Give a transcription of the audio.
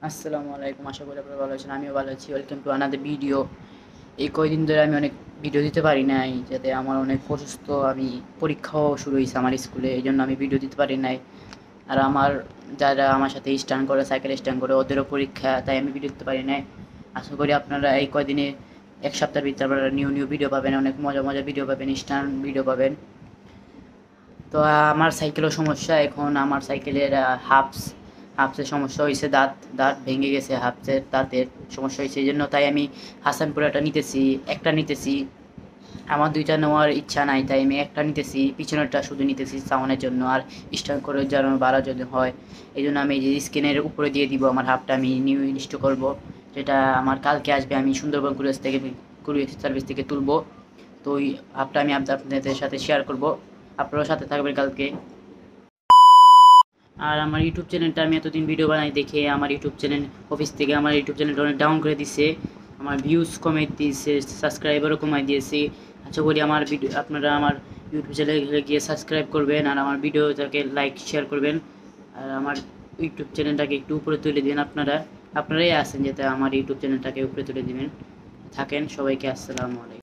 আসসালামু আলাইকুম। আশা করি আপনারা ভালো আছেন। আমিও ভালো আছি। Welcome to another video. এই কয়দিন ধরে আমি অনেক ভিডিও দিতে পারি নাই, যাতে আমার অনেক অসুস্থ। আমি পরীক্ষাও শুরু হয়েছে আমার স্কুলে, এই জন্য আমি ভিডিও দিতে পারি নাই। আর আমার যারা আমার সাথে স্ট্যান্ড করে, সাইকেল স্ট্যান্ড করে, ওদেরও পরীক্ষা, তাই আমি ভিডিও দিতে পারি নাই। আশা করি আপনারা এই কয়দিনে, এক সপ্তাহের ভিতরে আপনারা নিউ নিউ ভিডিও পাবেন, অনেক মজা মজা ভিডিও পাবেন, স্ট্যান্ড ভিডিও পাবেন। তো আমার সাইকেলও সমস্যা এখন। আমার সাইকেলের হাফসের সমস্যা হয়েছে, দাঁত দাঁত ভেঙে গেছে, হাফসের দাঁতের সমস্যা হয়েছে, এই জন্য তাই আমি হাসানপুরাটা নিতেছি, একটা নিতেছি। আমার দুইটা নেওয়ার ইচ্ছা নাই, তাই আমি একটা নিতেছি, পিছনেরটা শুধু নিতেছি সাউন্ডের জন্য, আর স্টার্ট করে যেন বাড়া যদি হয়, এই জন্য আমি এই যে স্ক্রিনের উপরে দিয়ে দিব আমার হাফটা, আমি নিউ ইনস্টল করব, যেটা আমার কালকে আসবে। আমি সুন্দরবন কুরিয়ার সার্ভিস থেকে তুলবো। তো ওই হাফটা আমি আপনাদের সাথে শেয়ার করব, আপনারাও সাথে থাকবেন কালকে। আর আমার ইউটিউব চ্যানেলটা আমি এতদিন ভিডিও বানাই দেখে আমার ইউটিউব চ্যানেল অফিস থেকে আমার ইউটিউব চ্যানেলটা অনেক ডাউন করে দিছে, আমার ভিউজ কমে দিয়েছে, সাবস্ক্রাইবারও কমাই দিয়েছে। আশা করি আমার ভিডিও আপনারা আমার ইউটিউব চ্যানেলে গিয়ে সাবস্ক্রাইব করবেন, আর আমার ভিডিওটাকে লাইক শেয়ার করবেন, আর আমার ইউটিউব চ্যানেলটাকে একটু উপরে তুলে দিন। আপনারাই আছেন যাতে আমার ইউটিউব চ্যানেলটাকে উপরে তুলে দিবেন। থাকেন সবাইকে। আসসালামু আলাইকুম।